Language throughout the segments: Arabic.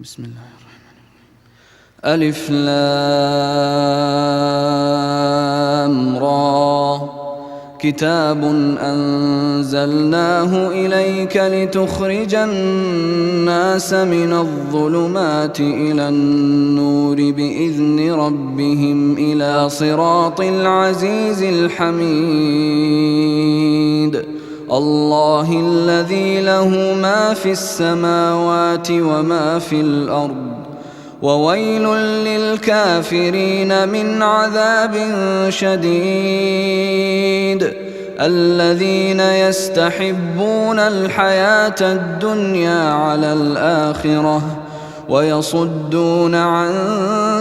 بسم الله الرحمن الرحيم. ألف لام را كتاب أنزلناه إليك لتخرج الناس من الظلمات إلى النور بإذن ربهم إلى صراط العزيز الحميد الله الذي له ما في السماوات وما في الأرض وويل للكافرين من عذاب شديد الذين يستحبون الحياة الدنيا على الآخرة ويصدون عن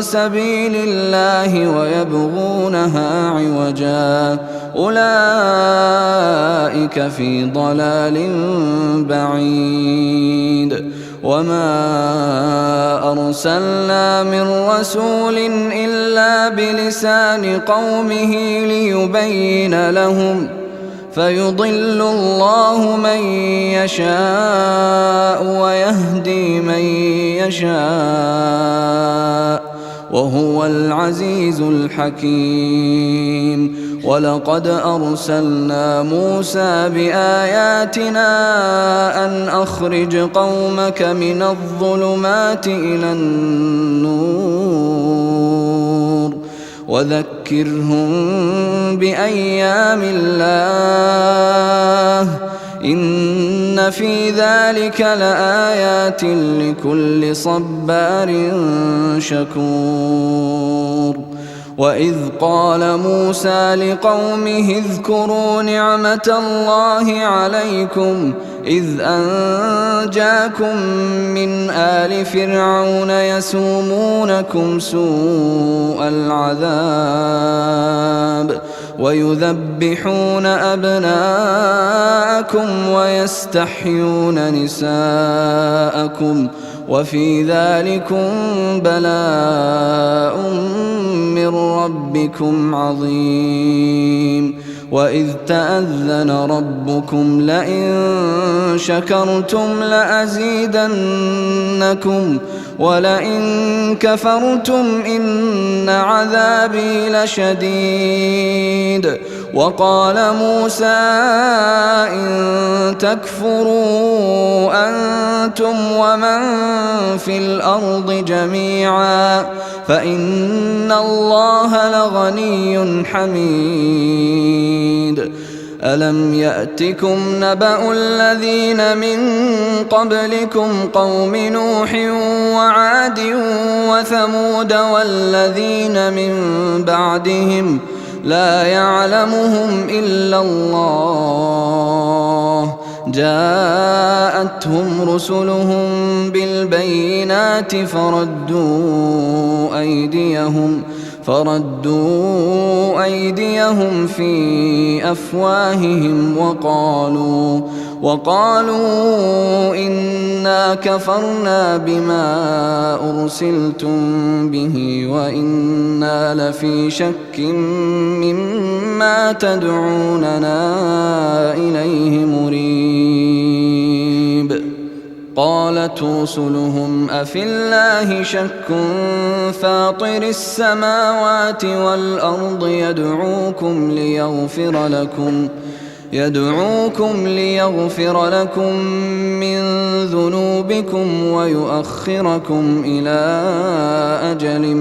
سبيل الله ويبغونها عوجا أولئك في ضلال بعيد وما أرسلنا من رسول إلا بلسان قومه ليبين لهم فيضل الله من يشاء ويهدي من يشاء وهو العزيز الحكيم ولقد أرسلنا موسى بآياتنا أن أخرج قومك من الظلمات إلى النور وذكرهم بأيام الله إن في ذلك لآيات لكل صبار شكور وإذ قال موسى لقومه اذكروا نعمة الله عليكم إذ أنجاكم من آل فرعون يسومونكم سوء العذاب ويذبحون أبناءكم ويستحيون نساءكم وفي ذلكم بلاء من ربكم عظيم وإذ تأذن ربكم لئن شكرتم لأزيدنكم ولئن كفرتم إن عذابي لشديد وقال موسى إن تكفروا أنتم ومن في الأرض جميعا فإن الله لغني حميد ألم يأتكم نبأ الذين من قبلكم قوم نوح وعاد وثمود والذين من بعدهم لا يعلمهم إلا الله جاءتهم رسلهم بالبينات فردوا أيديهم في أفواههم وقالوا إنا كفرنا بما أرسلتم به وإنا لفي شك مما تدعوننا إليه مريب قالت رسلهم أفي الله شك فاطر السماوات والأرض يدعوكم ليغفر لكم من ذنوبكم ويؤخركم إلى أجل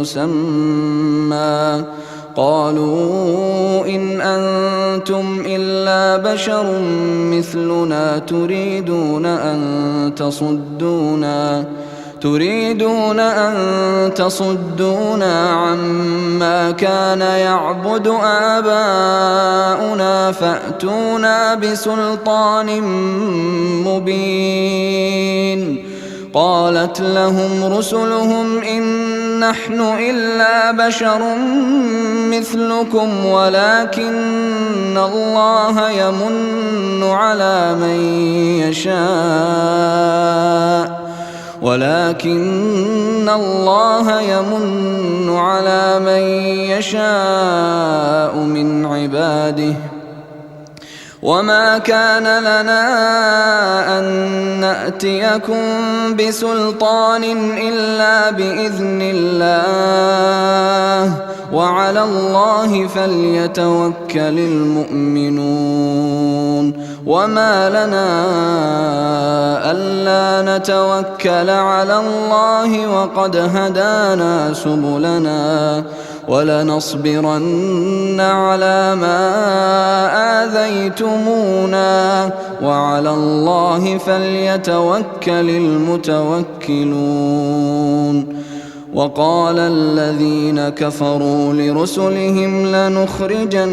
مسمى قالوا إن أنتم إلا بشر مثلنا تريدون أن تصدونا عما كان يعبد آباؤنا فأتونا بسلطان مبين قالت لهم رسلهم إن نحن إلا بشر مثلكم ولكن الله يمن على من يشاء من عباده وما كان لنا أن نأتيكم بسلطان إلا بإذن الله وعلى الله فليتوكل المؤمنون وما لنا ألا نتوكل على الله وقد هدانا سبلنا ولنصبرن على ما آذيتمونا وعلى الله فليتوكل المتوكلون وقال الذين كفروا لرسلهم لنخرجنكم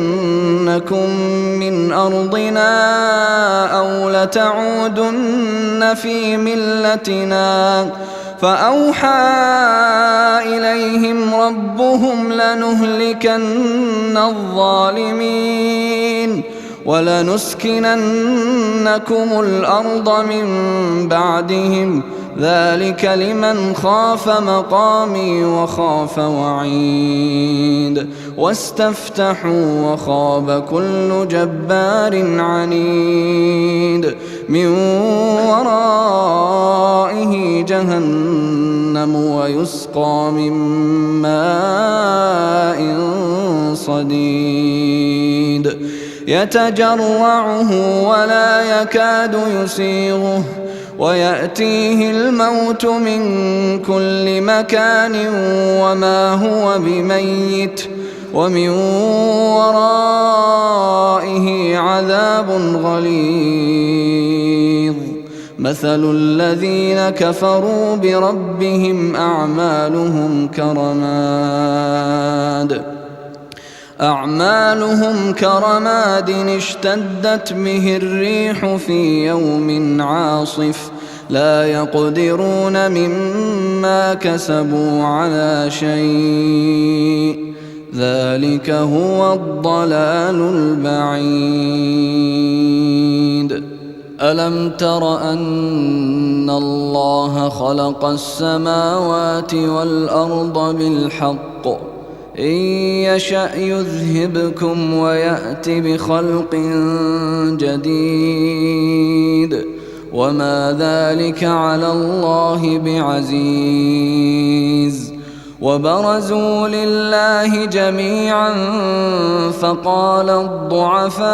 من أرضنا أو لتعودن في ملتنا فأوحى إليهم ربهم لنهلكن الظالمين ولنسكننكم الأرض من بعدهم ذلك لمن خاف مقامي وخاف وعيد واستفتحوا وخاب كل جبار عنيد من ورائه جهنم ويسقى من ماء صديد يتجرعه ولا يكاد يسيغه ويأتيه الموت من كل مكان وما هو بميت ومن ورائه عذاب غليظ مثل الذين كفروا بربهم أعمالهم كرماد اشتدت به الريح في يوم عاصف لا يقدرون مما كسبوا على شيء ذلك هو الضلال البعيد ألم تر أن الله خلق السماوات والأرض بالحق إن يشأ يذهبكم ويأت بخلق جديد وما ذلك على الله بعزيز وبرزوا لله جميعا فقال الضعفاء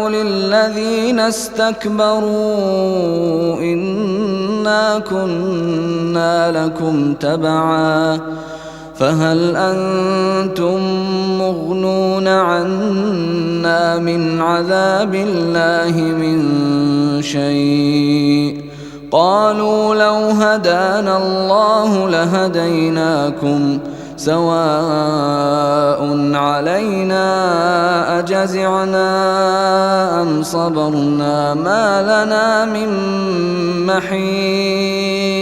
للذين استكبروا إنا كنا لكم تبعا فهل أنتم مغنون عنا من عذاب الله من شيء قالوا لو هدانا الله لهديناكم سواء علينا أجزعنا أم صبرنا ما لنا من محيص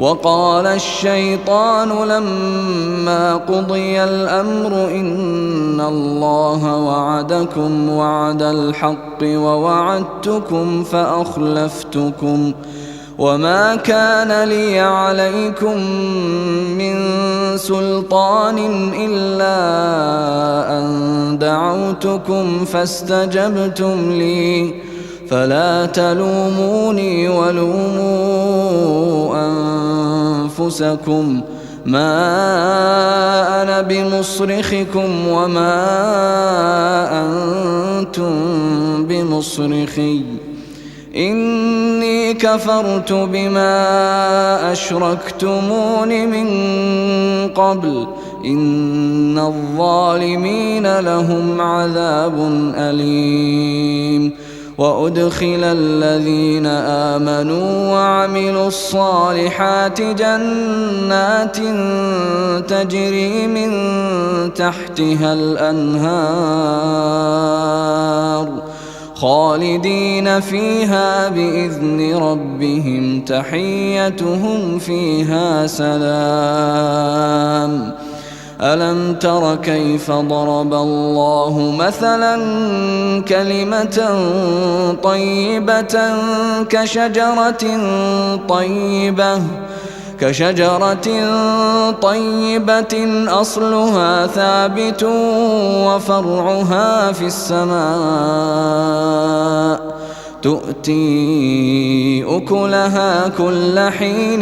وقال الشيطان لما قضي الأمر إن الله وعدكم وعد الحق ووعدتكم فأخلفتكم وما كان لي عليكم من سلطان إلا أن دعوتكم فاستجبتم لي فلا تلوموني ولوموا أنفسكم ما أنا بمصرخكم وما أنتم بمصرخي إني كفرت بما أشركتمون من قبل إن الظالمين لهم عذاب أليم وأدخل الذين آمنوا وعملوا الصالحات جنات تجري من تحتها الأنهار خالدين فيها بإذن ربهم تحيتهم فيها سلام ألم تر كيف ضرب الله مثلا كلمة طيبة كشجرة طيبة أصلها ثابت وفرعها في السماء تؤتي أكلها كل حين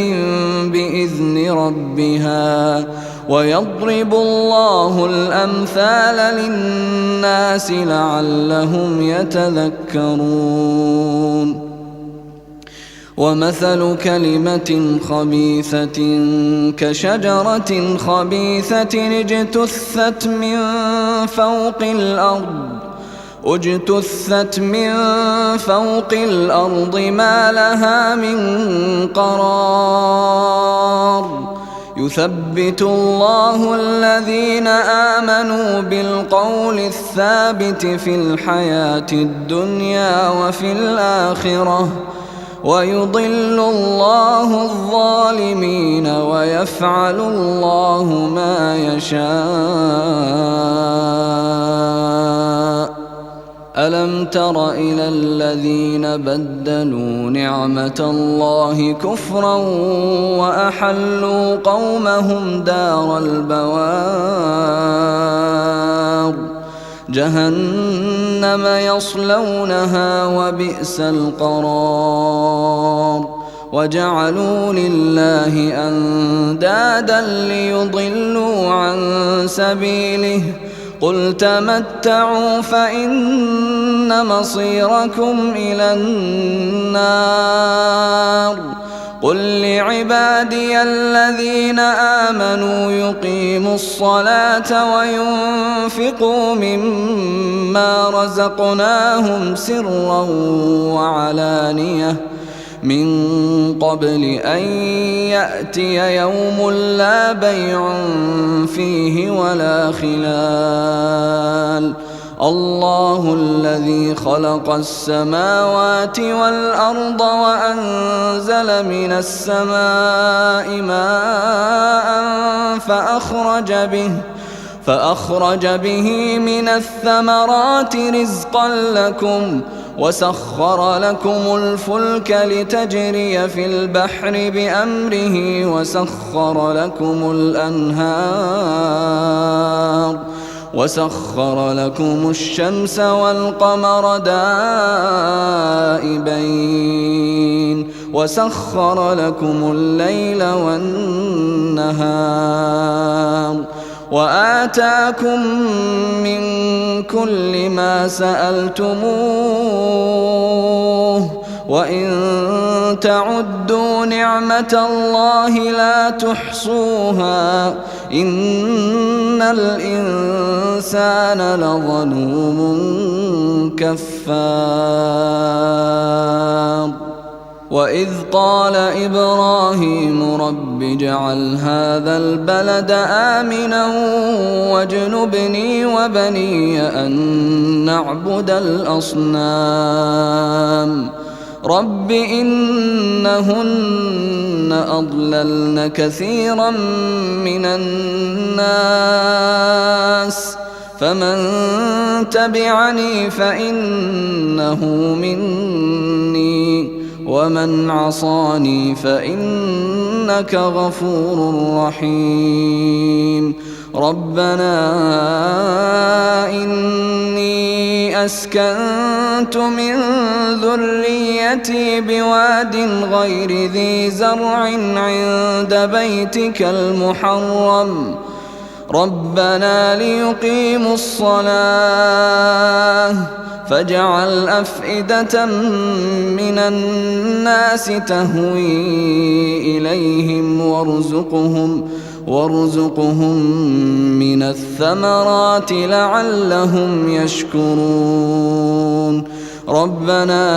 بإذن ربها ويضرب الله الأمثال للناس لعلهم يتذكرون ومثل كلمة خبيثة كشجرة خبيثة اجتثت من فوق الأرض ما لها من قرار يثبت الله الذين آمنوا بالقول الثابت في الحياة الدنيا وفي الآخرة ويضل الله الظالمين ويفعل الله ما يشاء ألم تر إلى الذين بدلوا نعمة الله كفرا وأحلوا قومهم دار البوار جهنم يصلونها وبئس القرار وجعلوا لله أندادا ليضلوا عن سبيله قل تمتعوا فإن مصيركم إلى النار قل لعبادي الذين آمنوا يقيموا الصلاة وينفقوا مما رزقناهم سرا وعلانية من قبل أن يأتي يوم لا بيع فيه ولا خلال الله الذي خلق السماوات والأرض وأنزل من السماء ماء فأخرج به من الثمرات رزقا لكم وسخر لكم الفلك لتجري في البحر بأمره وسخر لكم الشمس والقمر دائبين وسخر لكم الليل والنهار وآتاكم من كل ما سألتموه وإن تعدوا نعمة الله لا تحصوها إن الإنسان لظلوم كفار وإذ قال إبراهيم رب اجعل هذا البلد آمنا واجنبني وبني أن نعبد الأصنام رب إنهن أضللن كثيرا من الناس فمن تبعني فإنه مني ومن عصاني فإنك غفور رحيم ربنا إني أسكنت من ذريتي بواد غير ذي زرع عند بيتك المحرم ربنا ليقيموا الصلاة فاجعل أفئدة من الناس تهوي إليهم وارزقهم من الثمرات لعلهم يشكرون ربنا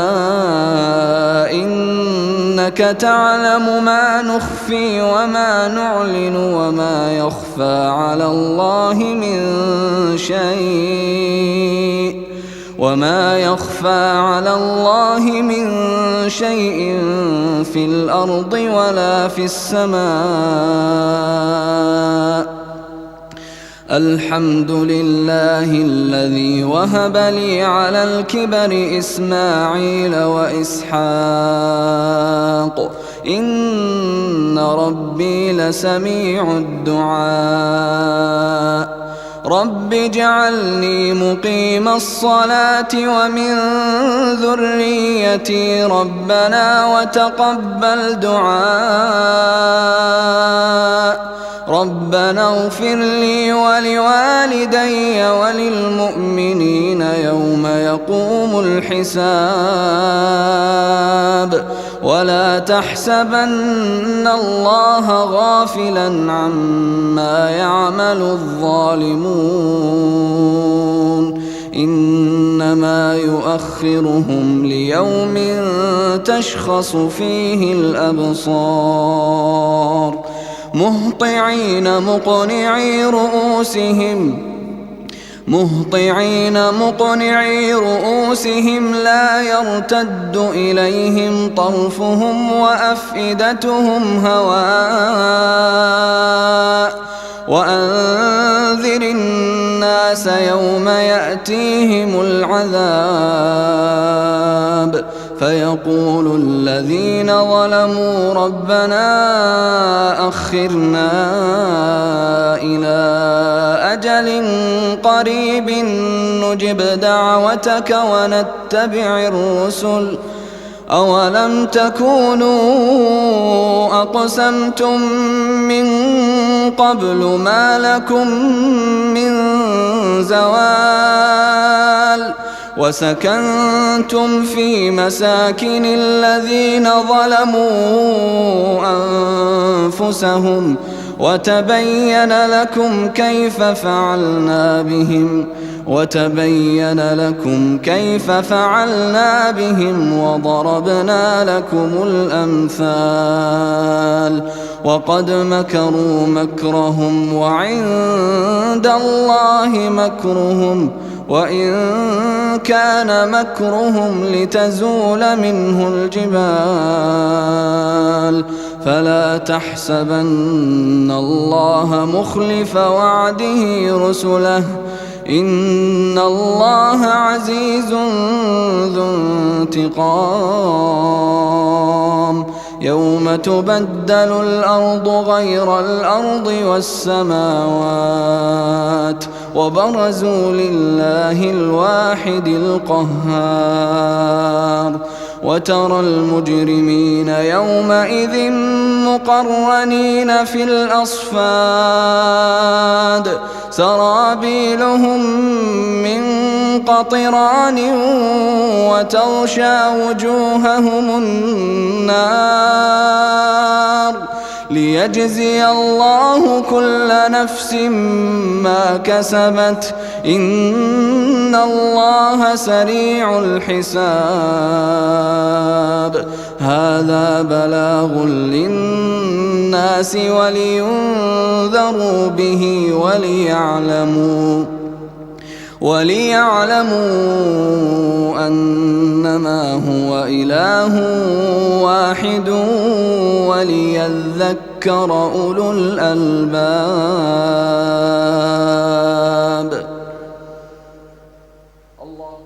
إنك تعلم ما نخفي وما نعلن وما يخفى على الله من شيء في الأرض ولا في السماء الحمد لله الذي وهب لي على الكبر إسماعيل وإسحاق إن ربي لسميع الدعاء رب اجعلني مقيم الصلاة ومن ذريتي ربنا وتقبل دعاء ربنا اغفر لي ولوالدي وللمؤمنين يوم يقوم الحساب ولا تحسبن الله غافلا عما يعمل الظالمون إنما يؤخرهم ليوم تشخص فيه الأبصار مهطعين مقنعي رؤوسهم لا يرتد إليهم طرفهم وأفئدتهم هواء وأنذر الناس يوم يأتيهم العذاب فيقول الذين ظلموا ربنا أخرنا إلى أجل قريب نجب دعوتك ونتبع الرسل أولم تكونوا أقسمتم من قبل ما لكم من زوال وسكنتم في مساكن الذين ظلموا أنفسهم وتبين لكم كيف فعلنا بهم وضربنا لكم الأمثال وقد مكروا مكرهم وعند الله مكرهم وإن كان مكرهم لتزول منه الجبال فلا تحسبن الله مخلف وعده رسله إن الله عزيز ذو انتقام يوم تبدل الأرض غير الأرض والسماوات وبرزوا لله الواحد القهار وترى المجرمين يومئذ مقرنين في الأصفاد سرابيلهم من قطران وتغشى وجوههم النار ليجزي الله كل نفس ما كسبت إن الله سريع الحساب هذا بلاغ للناس ولينذروا به وليعلموا أنما هو إله واحد وليذكر أولو الألباب. الله